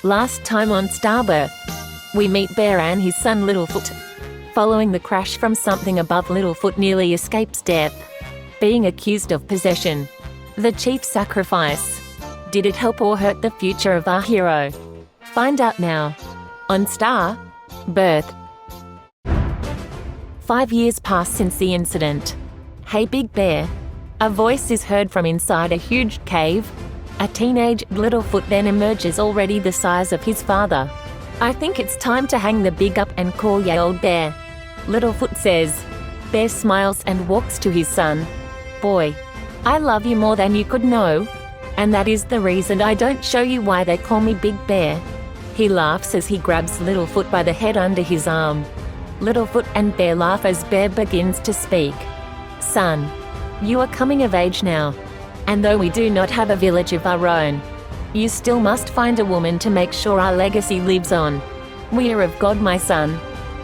Last time on Starbirth, we meet Bear and his son Littlefoot. Following the crash from something above, Littlefoot nearly escapes death, being accused of possession. The chief sacrifice. Did it help or hurt the future of our hero? Find out now on Starbirth. 5 years pass since the incident. Hey Big Bear. A voice is heard from inside a huge cave. A teenage Littlefoot then emerges, already the size of his father. I think it's time to hang the big up and call ya old Bear, Littlefoot says. Bear smiles and walks to his son. Boy, I love you more than you could know. And that is the reason I don't show you why they call me Big Bear. He laughs as he grabs Littlefoot by the head under his arm. Littlefoot and Bear laugh as Bear begins to speak. Son, you are coming of age now. And though we do not have a village of our own, you still must find a woman to make sure our legacy lives on. We are of God, my son.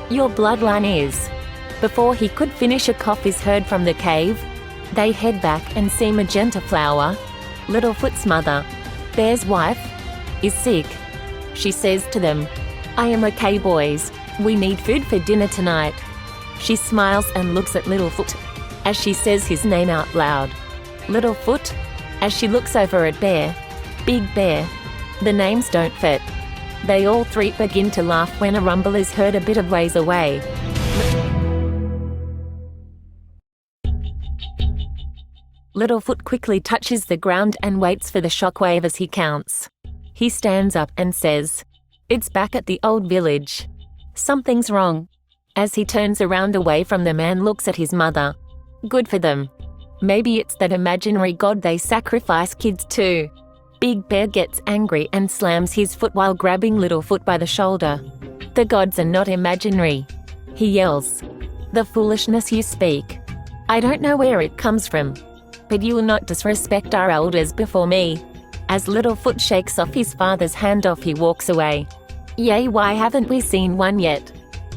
Your bloodline is. Before he could finish, a cough is heard from the cave. They head back and see Magenta Flower, Littlefoot's mother. Bear's wife is sick. She says to them, I am okay, boys. We need food for dinner tonight. She smiles and looks at Littlefoot as she says his name out loud. Littlefoot, as she looks over at Bear. Big Bear. The names don't fit. They all three begin to laugh when a rumble is heard a bit of ways away. Littlefoot quickly touches the ground and waits for the shockwave as he counts. He stands up and says, It's back at the old village. Something's wrong. As he turns around away from the man, looks at his mother. Good for them. Maybe it's that imaginary god they sacrifice kids to. Big Bear gets angry and slams his foot while grabbing Littlefoot by the shoulder. The gods are not imaginary. He yells, The foolishness you speak. I don't know where it comes from, but you will not disrespect our elders before me. As Littlefoot shakes off his father's hand, he walks away. Yay, why haven't we seen one yet?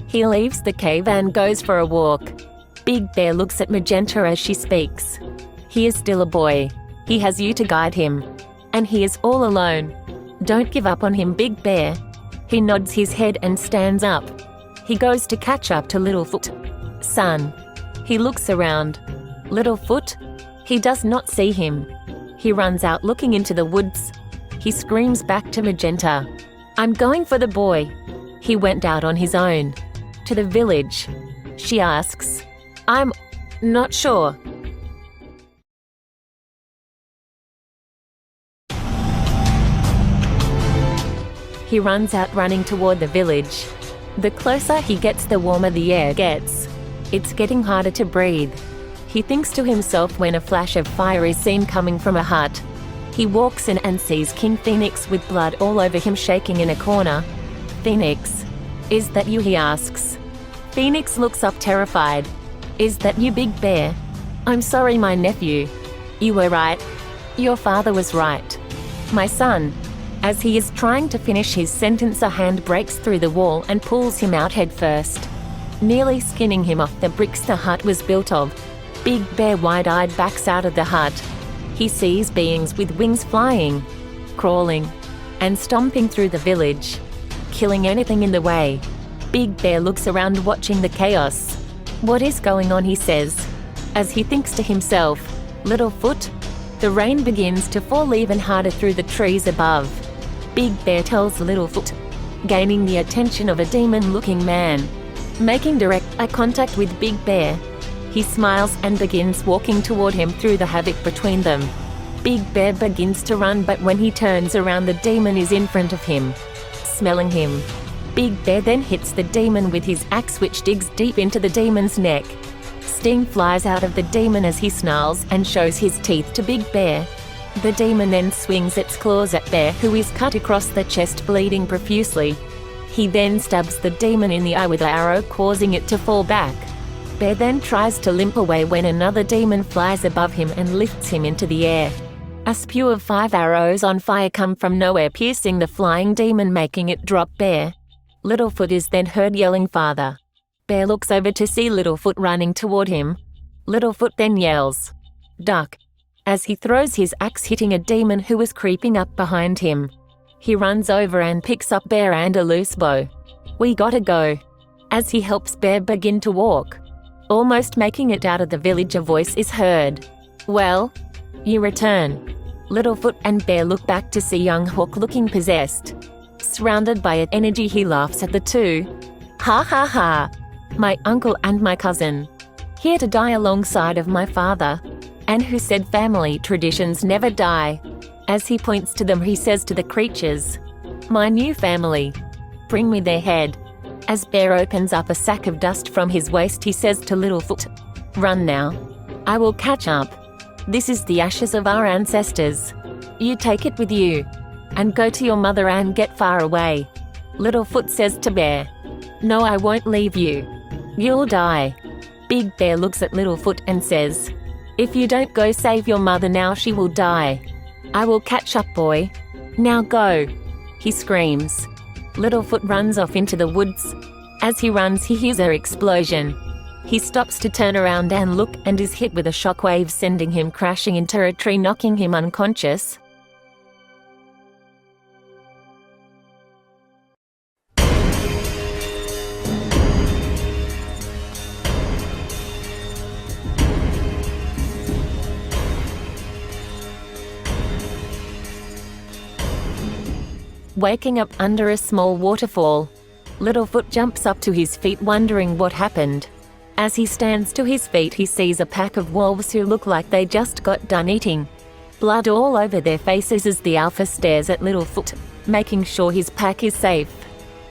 He leaves the cave and goes for a walk. Big Bear looks at Magenta as she speaks. He is still a boy. He has you to guide him. And he is all alone. Don't give up on him, Big Bear. He nods his head and stands up. He goes to catch up to Littlefoot. Son. He looks around. Littlefoot? He does not see him. He runs out looking into the woods. He screams back to Magenta. I'm going for the boy. He went out on his own. To the village. She asks. I'm not sure. He runs out running toward the village. The closer he gets, the warmer the air gets. It's getting harder to breathe. He thinks to himself when a flash of fire is seen coming from a hut. He walks in and sees King Phoenix with blood all over him, shaking in a corner. Phoenix, is that you? He asks. Phoenix looks up terrified. Is that you, Big Bear? I'm sorry, my nephew. You were right. Your father was right. My son. As he is trying to finish his sentence, a hand breaks through the wall and pulls him out headfirst, nearly skinning him off the bricks the hut was built of. Big Bear, wide-eyed, backs out of the hut. He sees beings with wings flying, crawling, and stomping through the village, killing anything in the way. Big Bear looks around, watching the chaos. What is going on? He says, as he thinks to himself. Littlefoot? The rain begins to fall even harder through the trees above. Big Bear tells Littlefoot, gaining the attention of a demon-looking man. Making direct eye contact with Big Bear, he smiles and begins walking toward him through the havoc between them. Big Bear begins to run, but when he turns around, the demon is in front of him, smelling him. Big Bear then hits the demon with his axe, which digs deep into the demon's neck. Steam flies out of the demon as he snarls and shows his teeth to Big Bear. The demon then swings its claws at Bear, who is cut across the chest, bleeding profusely. He then stabs the demon in the eye with an arrow, causing it to fall back. Bear then tries to limp away when another demon flies above him and lifts him into the air. A spew of 5 arrows on fire come from nowhere, piercing the flying demon, making it drop Bear. Littlefoot is then heard yelling, Father. Bear looks over to see Littlefoot running toward him. Littlefoot then yells, Duck, as he throws his axe, hitting a demon who was creeping up behind him. He runs over and picks up Bear and a loose bow. "We gotta go." As he helps Bear begin to walk, almost making it out of the village, a voice is heard. "Well?" You return. Littlefoot and Bear look back to see young Hawk looking possessed. Surrounded by an energy, he laughs at the two. "Ha ha ha! My uncle and my cousin. Here to die alongside of my father. And who said family traditions never die?" As he points to them, he says to the creatures, "My new family. Bring me their head." As Bear opens up a sack of dust from his waist, he says to Littlefoot, "Run now. I will catch up. This is the ashes of our ancestors. You take it with you. And go to your mother and get far away." Littlefoot says to Bear, "No, I won't leave you. You'll die." Big Bear looks at Littlefoot and says, "If you don't go save your mother now, she will die. I will catch up, boy. Now go." He screams. Littlefoot runs off into the woods. As he runs, he hears an explosion. He stops to turn around and look and is hit with a shockwave, sending him crashing into a tree, knocking him unconscious. Waking up under a small waterfall, Littlefoot jumps up to his feet, wondering what happened. As he stands to his feet, he sees a pack of wolves who look like they just got done eating. Blood all over their faces as the alpha stares at Littlefoot, making sure his pack is safe.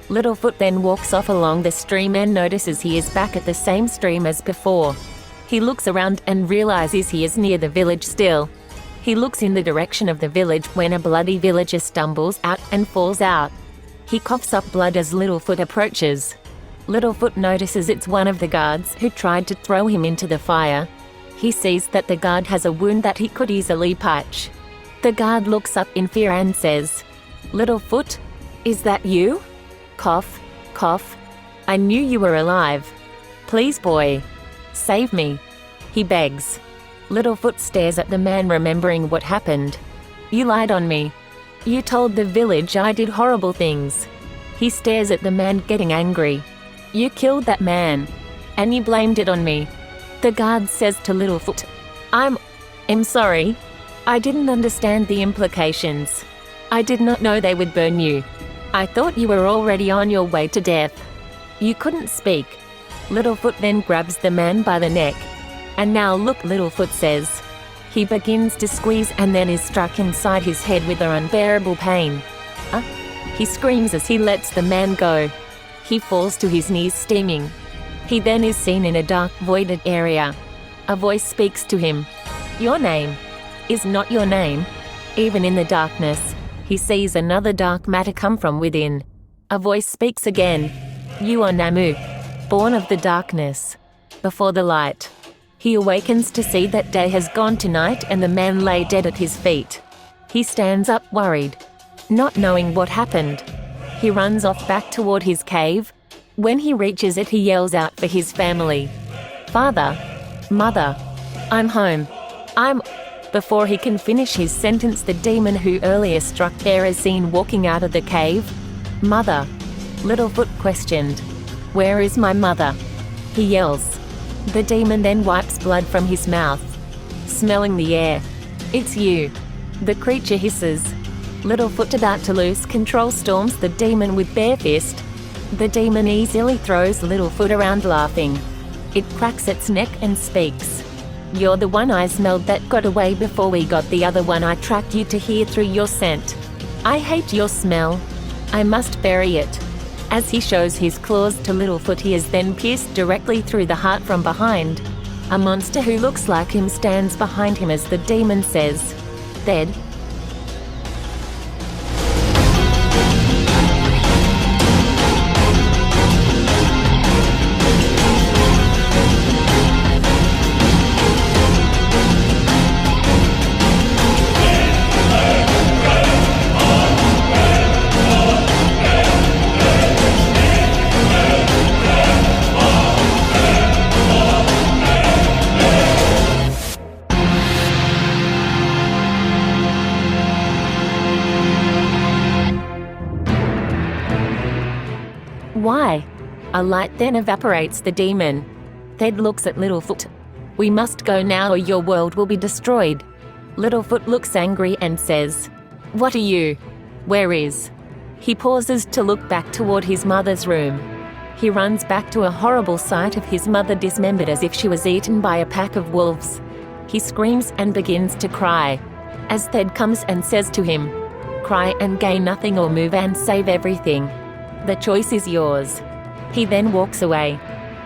Littlefoot then walks off along the stream and notices he is back at the same stream as before. He looks around and realizes he is near the village still. He looks in the direction of the village when a bloody villager stumbles out and falls out. He coughs up blood as Littlefoot approaches. Littlefoot notices it's one of the guards who tried to throw him into the fire. He sees that the guard has a wound that he could easily patch. The guard looks up in fear and says, "Littlefoot, is that you?" Cough, cough. "I knew you were alive. Please, boy, save me," he begs. Littlefoot stares at the man, remembering what happened. "You lied on me. You told the village I did horrible things." He stares at the man, getting angry. "You killed that man, and you blamed it on me." The guard says to Littlefoot, I'm sorry. I didn't understand the implications. I did not know they would burn you. I thought you were already on your way to death." "You couldn't speak." Littlefoot then grabs the man by the neck. "And now look," Littlefoot says. He begins to squeeze and then is struck inside his head with an unbearable pain. He screams as he lets the man go. He falls to his knees steaming. He then is seen in a dark, voided area. A voice speaks to him. "Your name is not your name." Even in the darkness, he sees another dark matter come from within. A voice speaks again. "You are Nahmu, born of the darkness, before the light." He awakens to see that day has gone to night and the man lay dead at his feet. He stands up worried, not knowing what happened. He runs off back toward his cave. When he reaches it, he yells out for his family. "Father, mother, I'm home. Before he can finish his sentence, the demon who earlier struck Bear is seen walking out of the cave. "Mother," Littlefoot questioned. "Where is my mother?" he yells. The demon then wipes blood from his mouth. Smelling the air. "It's you," the creature hisses. Littlefoot, about to lose control, storms the demon with bare fist. The demon easily throws Littlefoot around, laughing. It cracks its neck and speaks. "You're the one I smelled that got away before we got the other one. I tracked you to here through your scent. I hate your smell. I must bury it." As he shows his claws to Littlefoot, he is then pierced directly through the heart from behind. A monster who looks like him stands behind him as the demon says, "Dead." A light then evaporates the demon. Thed looks at Littlefoot. "We must go now or your world will be destroyed." Littlefoot looks angry and says, "What are you? Where is?" He pauses to look back toward his mother's room. He runs back to a horrible sight of his mother dismembered as if she was eaten by a pack of wolves. He screams and begins to cry. As Thed comes and says to him, "Cry and gain nothing or move and save everything. The choice is yours." He then walks away.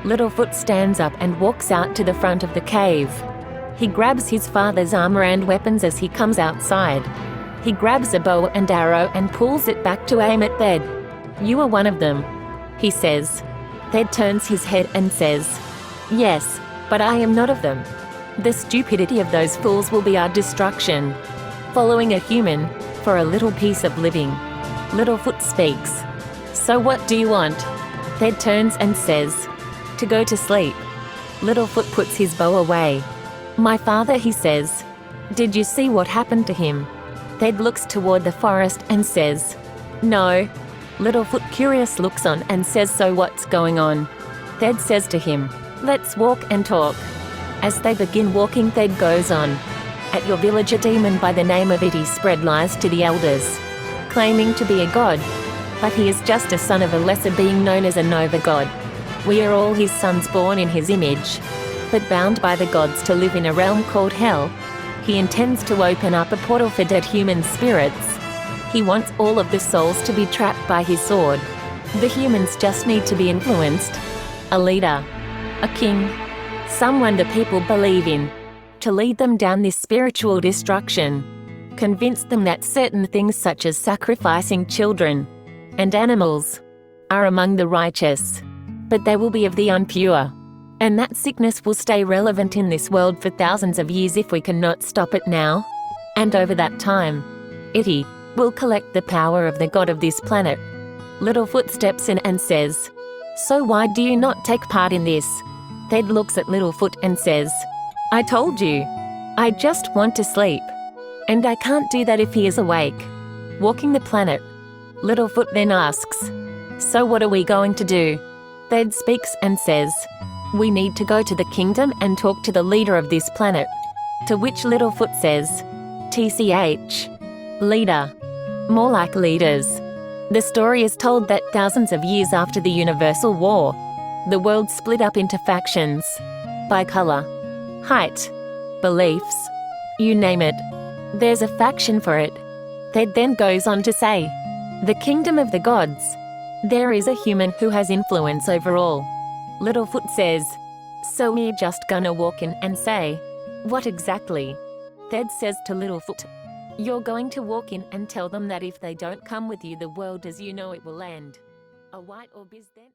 Littlefoot stands up and walks out to the front of the cave. He grabs his father's armor and weapons as he comes outside. He grabs a bow and arrow and pulls it back to aim at Thed. "You are one of them," he says. Thed turns his head and says, "Yes, but I am not of them. The stupidity of those fools will be our destruction. Following a human for a little piece of living." Littlefoot speaks. "So what do you want?" Thed turns and says, "To go to sleep." Littlefoot puts his bow away. "My father," he says. "Did you see what happened to him?" Thed looks toward the forest and says, "No." Littlefoot, curious, looks on and says, "So what's going on?" Thed says to him, "Let's walk and talk." As they begin walking, Thed goes on. "At your village, a demon by the name of Itty spread lies to the elders, claiming to be a god. But he is just a son of a lesser being known as a Nova god. We are all his sons born in his image, but bound by the gods to live in a realm called Hell. He intends to open up a portal for dead human spirits. He wants all of the souls to be trapped by his sword. The humans just need to be influenced. A leader, a king, someone the people believe in, to lead them down this spiritual destruction. Convince them that certain things such as sacrificing children and animals are among the righteous, but they will be of the impure. And that sickness will stay relevant in this world for thousands of years if we cannot stop it now. And over that time, Itty will collect the power of the god of this planet." Littlefoot steps in and says, "So why do you not take part in this?" Thed looks at Littlefoot and says, "I told you, I just want to sleep. And I can't do that if he is awake." Walking the planet, Littlefoot then asks, "So what are we going to do?" Thed speaks and says, "We need to go to the kingdom and talk to the leader of this planet." To which Littlefoot says, "TCH, leader, more like leaders." The story is told that thousands of years after the Universal War, the world split up into factions by color, height, beliefs, you name it. There's a faction for it. Thed then goes on to say, "The kingdom of the gods. There is a human who has influence over all." Littlefoot says, "So we're just gonna walk in and say, what exactly?" Thed says to Littlefoot, "You're going to walk in and tell them that if they don't come with you, the world as you know it will end." A white orb is then